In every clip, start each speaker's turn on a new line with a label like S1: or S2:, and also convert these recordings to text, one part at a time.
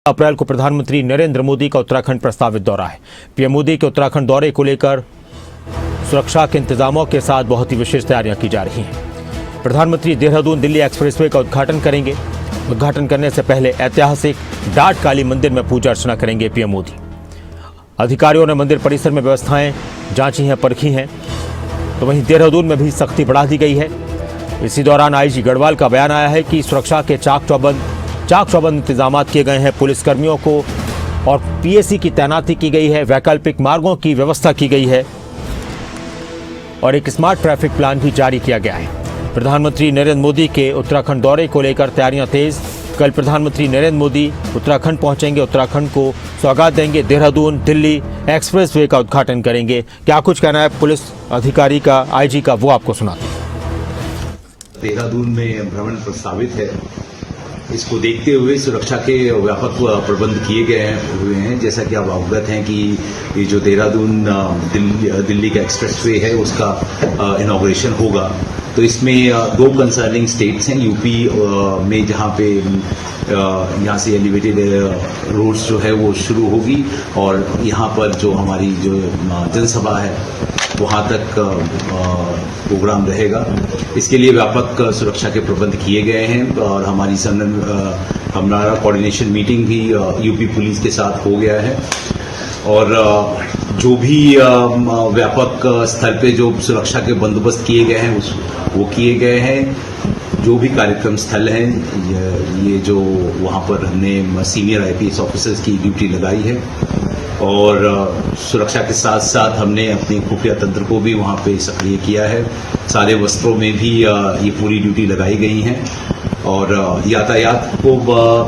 S1: अप्रैल को प्रधानमंत्री नरेंद्र मोदी का उत्तराखंड प्रस्तावित दौरा है। पीएम मोदी के उत्तराखंड दौरे को लेकर सुरक्षा के इंतजामों के साथ बहुत ही विशेष तैयारियां की जा रही हैं। प्रधानमंत्री देहरादून दिल्ली एक्सप्रेसवे का उद्घाटन करेंगे। उद्घाटन करने से पहले ऐतिहासिक डाट काली मंदिर में पूजा अर्चना करेंगे पीएम मोदी। अधिकारियों ने मंदिर परिसर में व्यवस्थाएं जांची हैं, परखी हैं। तो वहीं देहरादून में भी सख्ती बढ़ा दी गई है। इसी दौरान आईजी गढ़वाल का बयान आया है कि सुरक्षा के चाक चौबंद इंतजाम किए गए हैं। पुलिसकर्मियों को और पीएसी की तैनाती की गई है। वैकल्पिक मार्गों की व्यवस्था की गई है और एक स्मार्ट ट्रैफिक प्लान भी जारी किया गया है। प्रधानमंत्री नरेंद्र मोदी के उत्तराखंड दौरे को लेकर तैयारियां तेज। कल प्रधानमंत्री नरेंद्र मोदी उत्तराखंड पहुंचेंगे, उत्तराखंड को सौगात देंगे, देहरादून दिल्ली एक्सप्रेसवे का उद्घाटन करेंगे। क्या कुछ कहना है पुलिस अधिकारी का, आईजी का, वो आपको सुनाते हैं।
S2: देहरादून में भ्रमण प्रस्तावित है। इसको देखते हुए सुरक्षा के व्यापक प्रबंध किए गए हुए हैं। जैसा कि आप अवगत हैं कि ये जो देहरादून दिल्ली का एक्सप्रेसवे है उसका इनॉग्रेशन होगा। तो इसमें दो कंसर्निंग स्टेट्स हैं। यूपी में जहाँ पे यहाँ से एलिवेटेड रोड्स जो है वो शुरू होगी और यहाँ पर जो हमारी जो जनसभा है वहाँ तक प्रोग्राम रहेगा। इसके लिए व्यापक सुरक्षा के प्रबंध किए गए हैं और हमारा कोऑर्डिनेशन मीटिंग भी यूपी पुलिस के साथ हो गया है और जो भी व्यापक स्तर पे जो सुरक्षा के बंदोबस्त किए गए हैं वो किए गए हैं। जो भी कार्यक्रम स्थल हैं ये जो वहाँ पर हमने सीनियर आईपीएस ऑफिसर्स की ड्यूटी लगाई है और सुरक्षा के साथ साथ हमने अपने खुफिया तंत्र को भी वहाँ पे सक्रिय किया है। सारे वस्त्रों में भी ये पूरी ड्यूटी लगाई गई हैं और यातायात को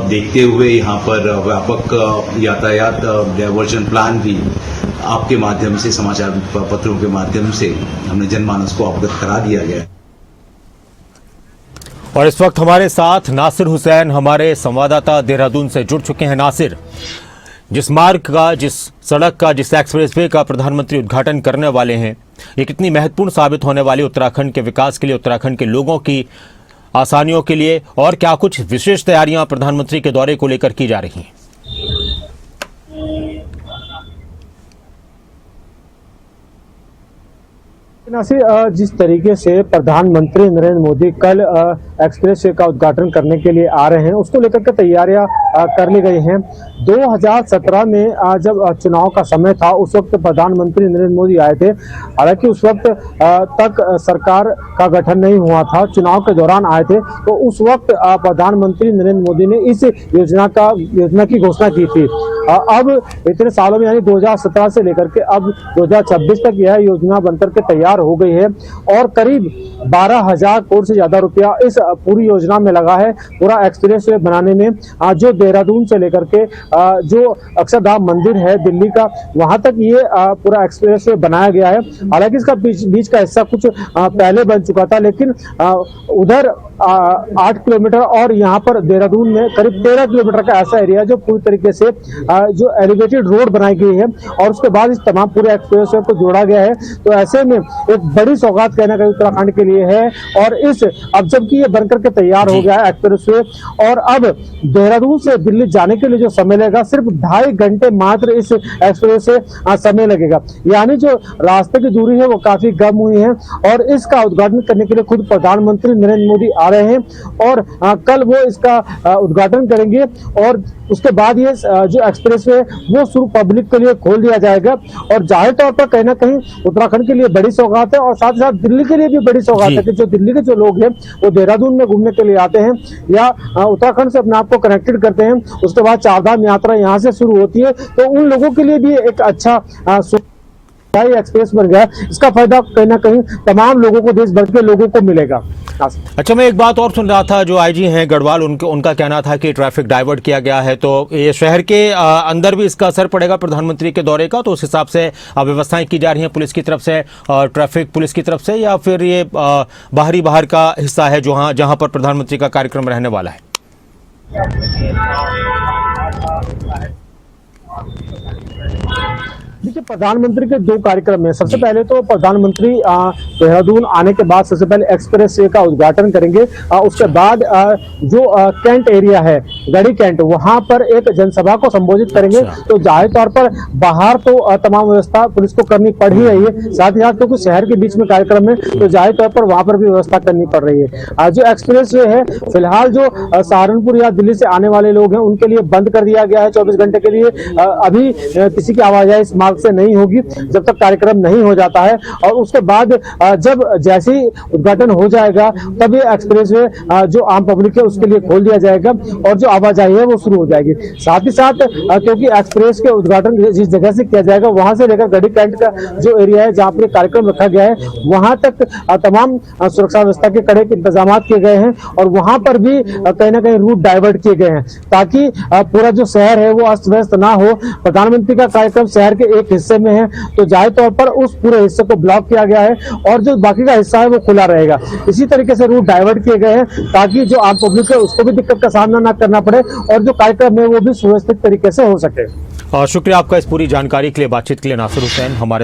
S2: देखते हुए यहाँ पर व्यापक यातायात डायवर्जन प्लान भी आपके माध्यम से, समाचार पत्रों के माध्यम से हमने जनमानस को अवगत करा दिया गया है।
S1: और इस वक्त हमारे साथ नासिर हुसैन, हमारे संवाददाता देहरादून से जुड़ चुके हैं। नासिर, जिस मार्ग का, जिस सड़क का, जिस एक्सप्रेसवे का प्रधानमंत्री उद्घाटन करने वाले हैं, ये कितनी महत्वपूर्ण साबित होने वाली उत्तराखंड के विकास के लिए, उत्तराखंड के लोगों की आसानियों के लिए, और क्या कुछ विशेष तैयारियां प्रधानमंत्री के दौरे को लेकर की जा रही हैं?
S3: जिस तरीके से प्रधानमंत्री नरेंद्र मोदी कल एक्सप्रेसवे का उद्घाटन करने के लिए आ रहे हैं, उसको लेकर के तैयारियां कर ली गई हैं। 2017 में जब चुनाव का समय था उस वक्त प्रधानमंत्री नरेंद्र मोदी आए थे। हालांकि उस वक्त तक सरकार का गठन नहीं हुआ था, चुनाव के दौरान आए थे। तो उस वक्त प्रधानमंत्री नरेंद्र मोदी ने इस योजना की घोषणा की थी। अब इतने सालों में, यानी 2017 से लेकर के अब 2026 तक यह योजना बनकर के तैयार हो गई है और करीब 12,000 करोड़ से ज्यादा रुपया इस पूरी योजना में लगा है। पूरा एक्सप्रेसवे बनाने में जो देहरादून से लेकर के जो अक्षरधाम मंदिर है दिल्ली का, वहां तक ये पूरा एक्सप्रेसवे बनाया गया है। हालांकि इसका बीच का हिस्सा कुछ पहले बन चुका था, लेकिन उधर 8 किलोमीटर और यहाँ पर देहरादून में करीब 13 किलोमीटर का ऐसा एरिया जो पूरी तरीके से जो एलिवेटेड रोड बनाई गई है और उसके बाद इस तमाम पूरे एक्सप्रेसवे को जोड़ा गया है। तो ऐसे में एक बड़ी सौगात कहना कहीं उत्तराखंड के लिए है। और अब जबकि ये बनकर के तैयार हो गया है एक्सप्रेसवे, और अब देहरादून से दिल्ली जाने के लिए जो समय लगेगा सिर्फ 2.5 घंटे मात्र इस एक्सप्रेस से समय लगेगा। यानी जो रास्ते की दूरी है वो काफी कम हुई है और इसका उद्घाटन करने के लिए खुद प्रधानमंत्री नरेंद्र मोदी आ रहे हैं और कल वो इसका उद्घाटन करेंगे और उसके बाद ये जो एक्सप्रेसवे वो शुरू पब्लिक के लिए खोल दिया जाएगा। और जाहिर तौर पर कहीं ना कहीं उत्तराखंड के लिए बड़ी सौगात है और साथ ही साथ दिल्ली के लिए भी बड़ी सौगात है कि जो दिल्ली के जो लोग हैं वो देहरादून में घूमने के लिए आते हैं या उत्तराखंड से अपने आप को कनेक्टेड करते हैं, उसके बाद चारधाम यात्रा यहाँ से शुरू होती है, तो उन लोगों के लिए भी एक अच्छा एक्सप्रेस बन गया। इसका फायदा कहीं ना कहीं तमाम लोगों को, देश भर के लोगों को मिलेगा।
S1: अच्छा, मैं एक बात और सुन रहा था, जो आईजी हैं गढ़वाल, उनका कहना था कि ट्रैफिक डाइवर्ट किया गया है, तो ये शहर के अंदर भी इसका असर पड़ेगा प्रधानमंत्री के दौरे का? तो उस हिसाब से व्यवस्थाएं की जा रही हैं पुलिस की तरफ से, ट्रैफिक पुलिस की तरफ से, या फिर ये बाहर का हिस्सा है जहां पर प्रधानमंत्री का कार्यक्रम रहने वाला है?
S3: देखिए, प्रधानमंत्री के 2 कार्यक्रम हैं। सबसे पहले तो प्रधानमंत्री देहरादून आने के बाद सबसे पहले एक्सप्रेस वे का उद्घाटन करेंगे। उसके बाद जो कैंट एरिया है, गढ़ी कैंट, वहां पर एक जनसभा को संबोधित करेंगे।
S1: अच्छा।
S3: तो जाहिर तौर पर बाहर तो तमाम व्यवस्था पुलिस को करनी पड़ ही रही है, साथ ही साथ क्योंकि शहर के बीच में कार्यक्रम है तो जाहिर तौर पर वहां पर भी व्यवस्था करनी पड़ रही है। जो एक्सप्रेस वे है फिलहाल जो सहारनपुर या दिल्ली से आने वाले लोग हैं उनके लिए बंद कर दिया गया है 24 घंटे के लिए। अभी किसी की आवाजाही इस मार्ग से नहीं होगी जब तक कार्यक्रम नहीं हो जाता है, और उसके बाद जब जैसे ही उद्घाटन हो जाएगा तब ये एक्सप्रेस वे जो आम पब्लिक है उसके लिए खोल दिया जाएगा और जो आवाजाही है वो शुरू हो जाएगी। साथ ही साथ क्योंकि एक्सप्रेस के उद्घाटन जिस जगह से किया जाएगा वहां से लेकर गढ़ी कैंट का जो एरिया है जहां पर कार्यक्रम रखा गया है वहां तक तमाम सुरक्षा व्यवस्था के कड़े इंतजाम किए गए हैं और वहां पर भी कहीं ना कहीं रूट डाइवर्ट किए गए हैं ताकि पूरा जो शहर है वो अस्त व्यस्त ना हो। प्रधानमंत्री का कार्यक्रम शहर के एक हिस्से में है तो जाहिर तौर पर उस पूरे हिस्से को ब्लॉक किया गया है और जो बाकी का हिस्सा है वो खुला रहेगा। इसी तरीके से रूट डाइवर्ट किए गए हैं ताकि जो आम पब्लिक है उसको भी दिक्कत का सामना ना करना पड़े और जो कार्यक्रम है वो भी सुव्यवस्थित तरीके से हो सके।
S1: शुक्रिया आपका इस पूरी जानकारी के लिए, बातचीत के लिए नासिर हुसैन हमारे